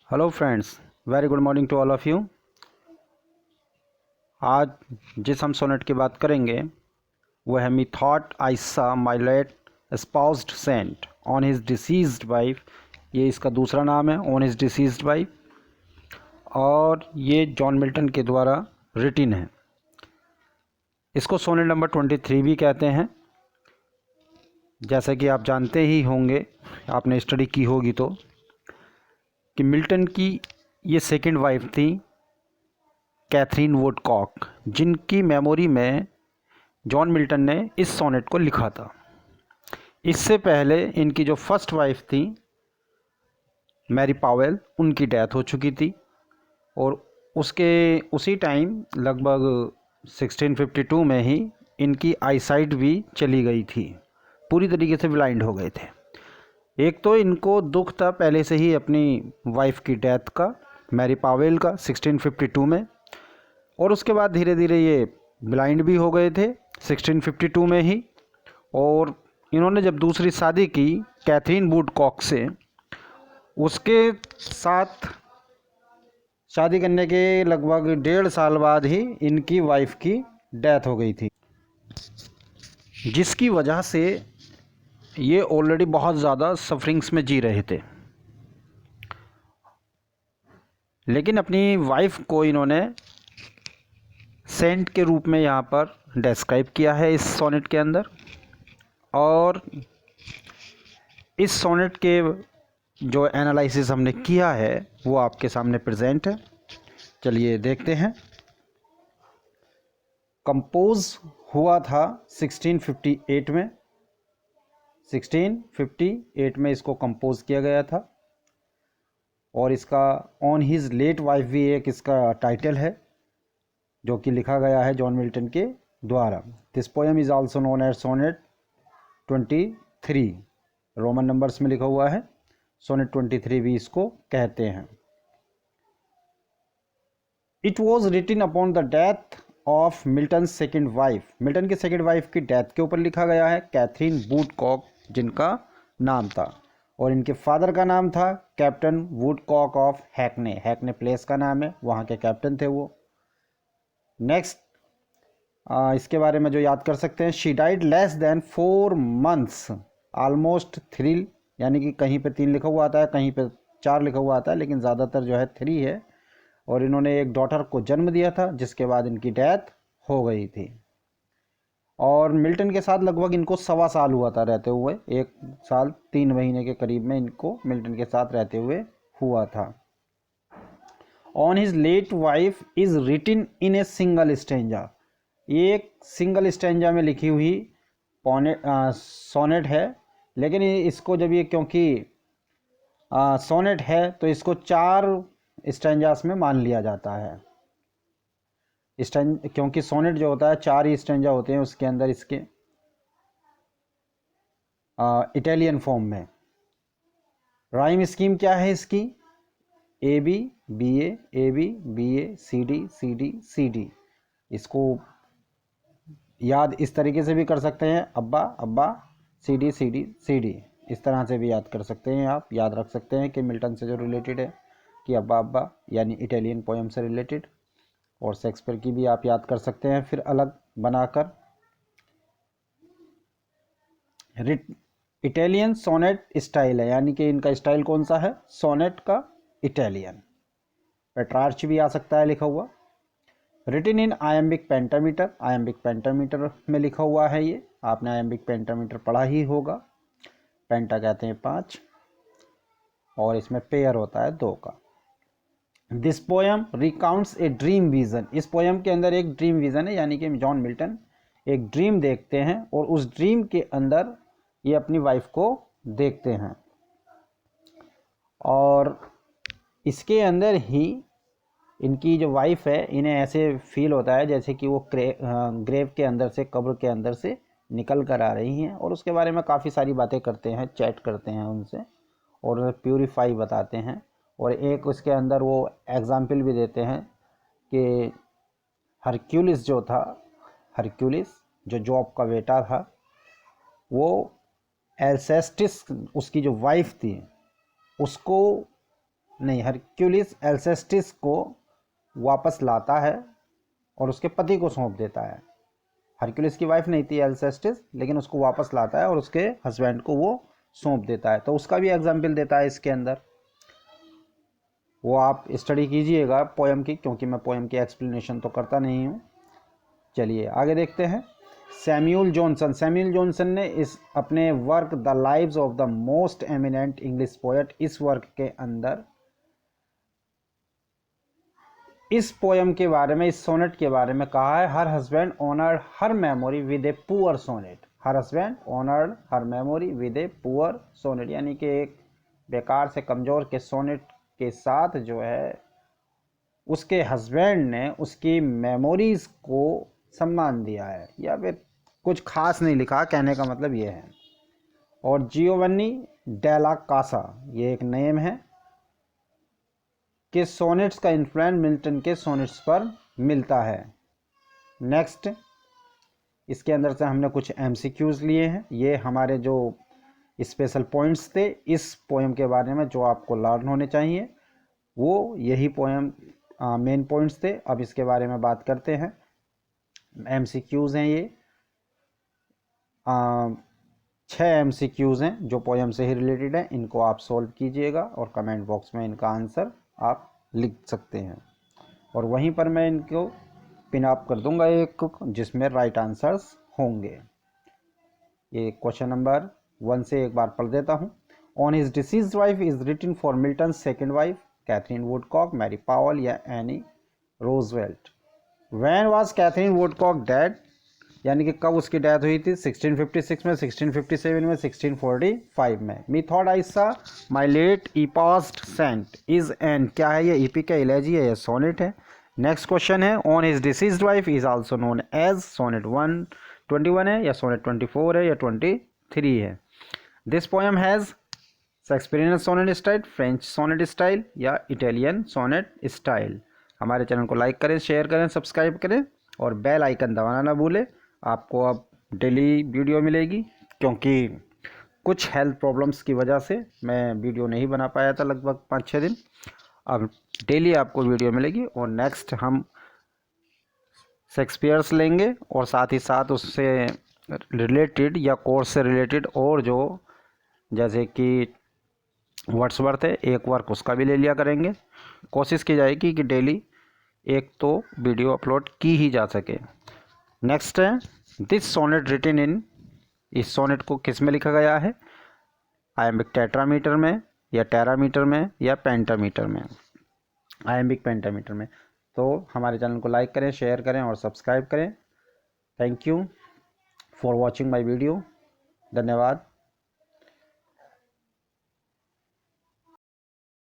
Hello friends, very good morning to all of you. आज जिस हम सोनेट की बात करेंगे वो है मी thought I saw my late espoused saint on his deceased wife. ये इसका दूसरा नाम है, ऑन हिज डिसीज्ड वाइफ, और ये जॉन मिल्टन के द्वारा रिटिन है। इसको सोनेट नंबर 23 भी कहते हैं। जैसा कि आप जानते ही होंगे, आपने स्टडी की होगी तो, कि मिल्टन की ये सेकंड वाइफ थी कैथरीन वुडकॉक, जिनकी मेमोरी में जॉन मिल्टन ने इस सोनेट को लिखा था। इससे पहले इनकी जो फर्स्ट वाइफ थी मैरी पावेल, उनकी डेथ हो चुकी थी और उसके उसी टाइम लगभग 1652 में ही इनकी आईसाइट भी चली गई थी, पूरी तरीके से ब्लाइंड हो गए थे। एक तो इनको दुख था पहले से ही अपनी वाइफ की डेथ का, मैरी पावेल का, 1652 में, और उसके बाद धीरे धीरे ये ब्लाइंड भी हो गए थे 1652 में ही। और इन्होंने जब दूसरी शादी की कैथरीन वुडकॉक से, उसके साथ शादी करने के लगभग 1.5 साल बाद ही इनकी वाइफ की डेथ हो गई थी, जिसकी वजह से ये ऑलरेडी बहुत ज़्यादा सफरिंग्स में जी रहे थे। लेकिन अपनी वाइफ को इन्होंने सेंट के रूप में यहाँ पर डिस्क्राइब किया है इस सोनेट के अंदर। और इस सोनेट के जो एनालिसिस हमने किया है वो आपके सामने प्रेजेंट है। चलिए देखते हैं। कंपोज हुआ था 1658 में। 1658 में इसको कंपोज किया गया था। और इसका ऑन हिज लेट वाइफ भी एक इसका टाइटल है, जो कि लिखा गया है जॉन मिल्टन के द्वारा। This poem is also known as sonnet 23, Roman numbers में लिखा हुआ है। सोनेट 23 भी इसको कहते हैं। It was रिटिन upon the death of Milton second wife. Milton की सेकेंड वाइफ की डेथ के ऊपर लिखा गया है, कैथरीन वुडकॉक जिनका नाम था। और इनके फादर का नाम था कैप्टन वुडकॉक ऑफ हैकने। हैकने प्लेस का नाम है, वहाँ के कैप्टन थे वो। नेक्स्ट इसके बारे में जो याद कर सकते हैं, she died less than 4 months, almost 3, यानी कि कहीं पे 3 लिखा हुआ आता है, कहीं पे 4 लिखा हुआ आता है, लेकिन ज़्यादातर जो है 3 है। और इन्होंने एक डॉटर को जन्म दिया था, जिसके बाद इनकी डेथ हो गई थी। और मिल्टन के साथ लगभग इनको 1.25 साल हुआ था रहते हुए, 1 साल 3 महीने के करीब में इनको मिल्टन के साथ रहते हुए हुआ था। On his late wife is written in a single stanza. एक सिंगल स्टेंजा में लिखी हुई सोनेट है। लेकिन इसको जब ये, क्योंकि सोनेट है, तो इसको 4 स्टेंजास में मान लिया जाता है। क्योंकि सोनेट जो होता है 4 ही स्टेंजा होते हैं उसके अंदर, इसके इटालियन फॉर्म में। राइम स्कीम क्या है इसकी? A B B A B B A C D C D C D. इसको याद इस तरीके से भी कर सकते हैं, abba abba C D C D C D. इस तरह से भी याद कर सकते हैं। आप याद रख सकते हैं कि मिल्टन से जो रिलेटेड है, कि अब्बा अब्बा यानी इटालियन पोएम से रिलेटेड। और शेक्सपियर की भी आप याद कर सकते हैं फिर अलग बनाकर। इटालियन सोनेट स्टाइल है, यानी कि इनका स्टाइल कौन सा है? सोनेट का इटालियन। पेट्रार्च भी आ सकता है लिखा हुआ। रिटिन in iambic pentameter. Iambic pentameter में लिखा हुआ है ये। आपने आयम्बिक पेंटामीटर पढ़ा ही होगा। पेंटा कहते हैं 5, और इसमें पेयर होता है 2 का। This poem recounts a dream vision. इस पोएम के अंदर एक ड्रीम विजन है, यानी कि जॉन मिल्टन एक ड्रीम देखते हैं और उस ड्रीम के अंदर ये अपनी वाइफ को देखते हैं। और इसके अंदर ही इनकी जो वाइफ है, इन्हें ऐसे फील होता है जैसे कि वो ग्रेव के अंदर से, कब्र के अंदर से निकल कर आ रही हैं। और उसके बारे में काफ़ी सारी बातें करते हैं, चैट करते हैं उनसे, और प्यूरीफाई बताते हैं। और एक उसके अंदर वो एग्जाम्पल भी देते हैं कि हरक्यूलिस जो था, हरक्यूलिस जो जॉब का बेटा था, वो एल्सेस्टिस उसकी जो वाइफ थी उसको नहीं, हरक्यूलिस एल्सेस्टिस को वापस लाता है और उसके पति को सौंप देता है। हरक्यूलिस की वाइफ नहीं थी एल्सेस्टिस, लेकिन उसको वापस लाता है और उसके हस्बैंड को वो सौंप देता है। तो उसका भी एग्जाम्पल देता है इसके अंदर, वो आप स्टडी कीजिएगा पोएम की, क्योंकि मैं पोएम की एक्सप्लेनेशन तो करता नहीं हूँ। चलिए आगे देखते हैं। सैमुअल जॉनसन ने इस अपने work the lives of the most eminent English poet, इस वर्क के अंदर इस पोएम के बारे में, इस सोनेट के बारे में कहा है, her husband honoured her memory with a poor sonnet. Her husband honoured her memory with a poor sonnet, यानी कि एक बेकार से कमज़ोर के सोनेट के साथ जो है उसके हस्बैंड ने उसकी मेमोरीज को सम्मान दिया है, या फिर कुछ खास नहीं लिखा, कहने का मतलब ये है। और जियोवन्नी डेला कासा, ये एक नेम है कि सोनेट्स का इन्फ्लुएंस मिल्टन के सोनेट्स पर मिलता है। नेक्स्ट, इसके अंदर से हमने कुछ एमसीक्यूज लिए हैं। ये हमारे जो स्पेशल पॉइंट्स थे इस पोएम के बारे में जो आपको लर्न होने चाहिए, वो यही पोएम मेन पॉइंट्स थे। अब इसके बारे में बात करते हैं। एमसीक्यूज हैं ये 6 एमसीक्यूज हैं जो पोएम से ही रिलेटेड हैं। इनको आप सॉल्व कीजिएगा और कमेंट बॉक्स में इनका आंसर आप लिख सकते हैं, और वहीं पर मैं इनको पिन अप कर दूंगा एक, जिसमें राइट आंसर्स होंगे। ये क्वेश्चन नंबर 1 से एक बार पढ़ देता हूँ। On his deceased wife is written for Milton second wife Katherine Woodcock, Mary Powell या Annie Roosevelt. When was Katherine Woodcock dead, यानी कि कब उसकी डेथ हुई थी? 1656 में, 1657 में, 1645 में। Method I saw my late ईपास्ट Saint is an, क्या है ये? ईपी का इलेजी है या सोनेट है? नेक्स्ट क्वेश्चन है, on his deceased wife is also known as, sonnet 121 है या सोनेट 24 है या 23 है? This poem has Shakespearean sonnet style, French sonnet style या इटालियन सोनेट स्टाइल? हमारे चैनल को लाइक करें, शेयर करें, सब्सक्राइब करें और बेल आइकन दबाना ना भूलें। आपको अब डेली वीडियो मिलेगी, क्योंकि कुछ हेल्थ प्रॉब्लम्स की वजह से मैं वीडियो नहीं बना पाया था लगभग 5-6 दिन। अब डेली आपको वीडियो मिलेगी, और नेक्स्ट हम शेक्सपियर्स लेंगे और साथ ही साथ उससे रिलेटेड या कोर्स से रिलेटेड और जो, जैसे कि वर्ड्सवर्थ है, एक वर्क उसका भी ले लिया करेंगे। कोशिश की जाएगी कि डेली एक तो वीडियो अपलोड की ही जा सके। नेक्स्ट है, दिस सोनेट रिटन इन, इस सोनेट को किस में लिखा गया है? आयम्बिक टेट्रामीटर में या टेरामीटर में या पेंटामीटर में? आयम्बिक पेंटामीटर में। तो हमारे चैनल को लाइक करें, शेयर करें और सब्सक्राइब करें। Thank you for watching my video. धन्यवाद।